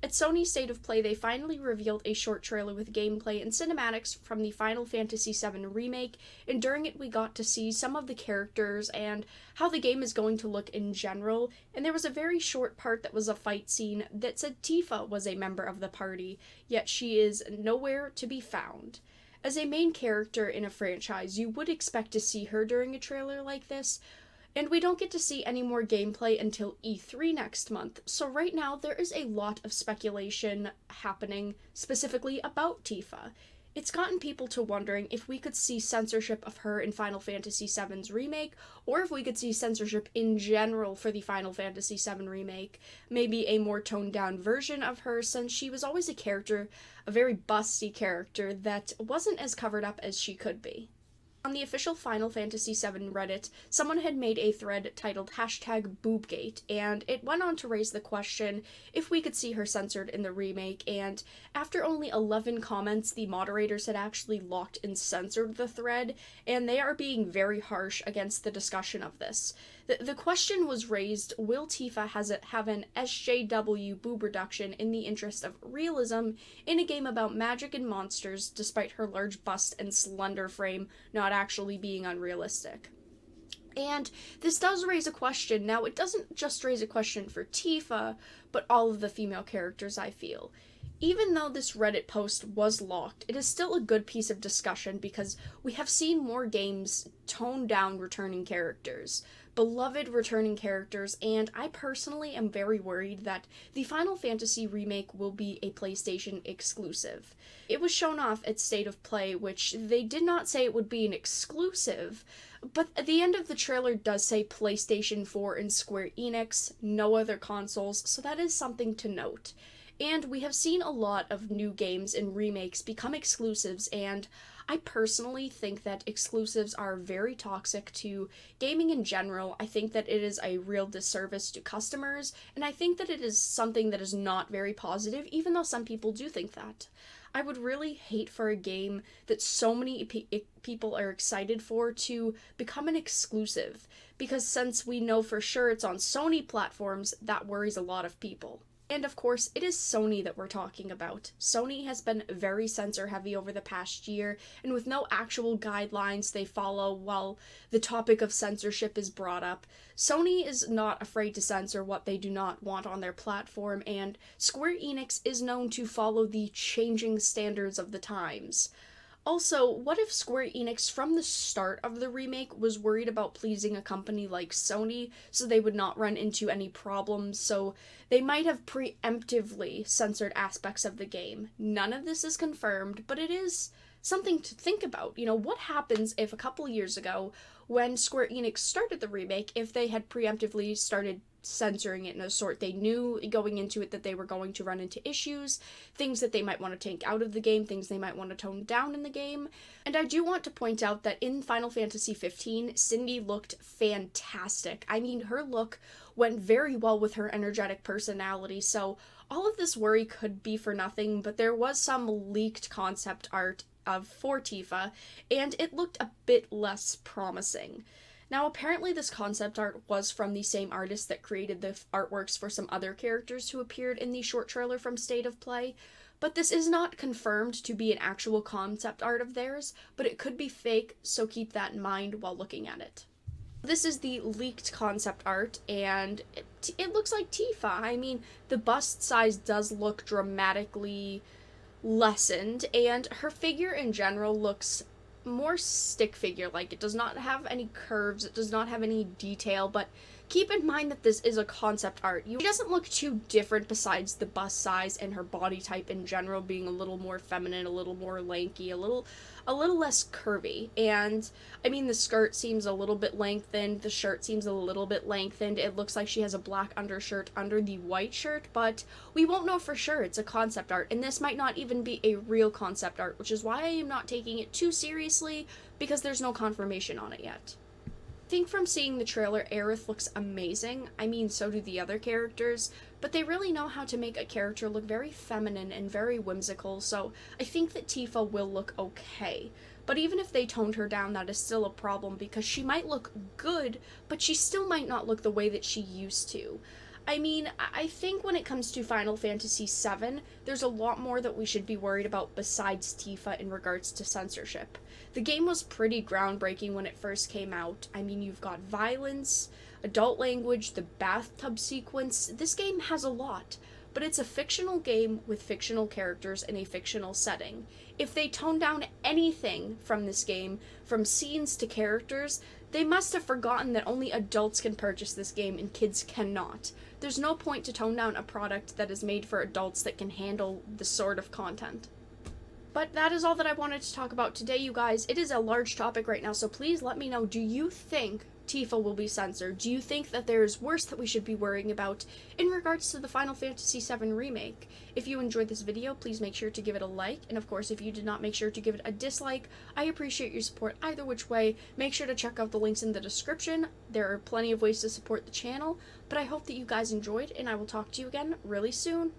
At Sony's State of Play, they finally revealed a short trailer with gameplay and cinematics from the Final Fantasy VII Remake, and during it we got to see some of the characters and how the game is going to look in general, and there was a very short part that was a fight scene that said Tifa was a member of the party, yet she is nowhere to be found. As a main character in a franchise, you would expect to see her during a trailer like this, and we don't get to see any more gameplay until E3 next month, so right now there is a lot of speculation happening specifically about Tifa. It's gotten people to wondering if we could see censorship of her in Final Fantasy VII's Remake, or if we could see censorship in general for the Final Fantasy VII Remake. Maybe a more toned down version of her, since she was always a character, a very busty character, that wasn't as covered up as she could be. On the official Final Fantasy VII Reddit, someone had made a thread titled #boobgate, and it went on to raise the question if we could see her censored in the remake, and after only 11 comments, the moderators had actually locked and censored the thread, and they are being very harsh against the discussion of this. The question was raised, will Tifa have an SJW boob reduction in the interest of realism in a game about magic and monsters, despite her large bust and slender frame not actually being unrealistic? And this does raise a question. Now, it doesn't just raise a question for Tifa, but all of the female characters, I feel. Even though this Reddit post was locked, it is still a good piece of discussion because we have seen more games tone down returning characters, beloved returning characters, and I personally am very worried that the Final Fantasy remake will be a PlayStation exclusive. It was shown off at State of Play, which they did not say it would be an exclusive, but at the end of the trailer does say PlayStation 4 and Square Enix, no other consoles, so that is something to note. And we have seen a lot of new games and remakes become exclusives, and I personally think that exclusives are very toxic to gaming in general. I think that it is a real disservice to customers, and I think that it is something that is not very positive, even though some people do think that. I would really hate for a game that so many people are excited for to become an exclusive, because since we know for sure it's on Sony platforms, that worries a lot of people. And of course, it is Sony that we're talking about. Sony has been very censor heavy over the past year, and with no actual guidelines they follow while the topic of censorship is brought up, Sony is not afraid to censor what they do not want on their platform, and Square Enix is known to follow the changing standards of the times. Also, what if Square Enix from the start of the remake was worried about pleasing a company like Sony so they would not run into any problems, so they might have preemptively censored aspects of the game? None of this is confirmed, but it is something to think about. What happens if a couple years ago, when Square Enix started the remake, if they had preemptively started censoring it in a sort? They knew going into it that they were going to run into issues, things that they might want to take out of the game, things they might want to tone down in the game. And I do want to point out that in Final Fantasy 15, Cindy looked fantastic. I mean, her look went very well with her energetic personality, so all of this worry could be for nothing, but there was some leaked concept art for Tifa, and it looked a bit less promising. Now, apparently this concept art was from the same artist that created the artworks for some other characters who appeared in the short trailer from State of Play, but this is not confirmed to be an actual concept art of theirs, but it could be fake, so keep that in mind while looking at it. This is the leaked concept art, and it looks like Tifa. I mean, the bust size does look dramatically lessened, and her figure in general looks more stick figure like. It does not have any curves, it does not have any detail, but keep in mind that this is a concept art. She doesn't look too different besides the bust size and her body type in general being a little more feminine, a little more lanky, a little less curvy. And I mean, the skirt seems a little bit lengthened, the shirt seems a little bit lengthened, it looks like she has a black undershirt under the white shirt, but we won't know for sure. It's a concept art, and this might not even be a real concept art, which is why I am not taking it too seriously, because there's no confirmation on it yet. I think from seeing the trailer, Aerith looks amazing. I mean, so do the other characters, but they really know how to make a character look very feminine and very whimsical, so I think that Tifa will look okay. But even if they toned her down, that is still a problem, because she might look good, but she still might not look the way that she used to. I mean, I think when it comes to Final Fantasy VII, there's a lot more that we should be worried about besides Tifa in regards to censorship. The game was pretty groundbreaking when it first came out. I mean, you've got violence, adult language, the bathtub sequence. This game has a lot, but it's a fictional game with fictional characters in a fictional setting. If they tone down anything from this game, from scenes to characters, they must have forgotten that only adults can purchase this game and kids cannot. There's no point to tone down a product that is made for adults that can handle this sort of content. But that is all that I wanted to talk about today, you guys. It is a large topic right now, so please let me know, do you think Tifa will be censored? Do you think that there's worse that we should be worrying about in regards to the Final Fantasy VII Remake? If you enjoyed this video, please make sure to give it a like, and of course, if you did not, make sure to give it a dislike. I appreciate your support either which way. Make sure to check out the links in the description. There are plenty of ways to support the channel, but I hope that you guys enjoyed, and I will talk to you again really soon.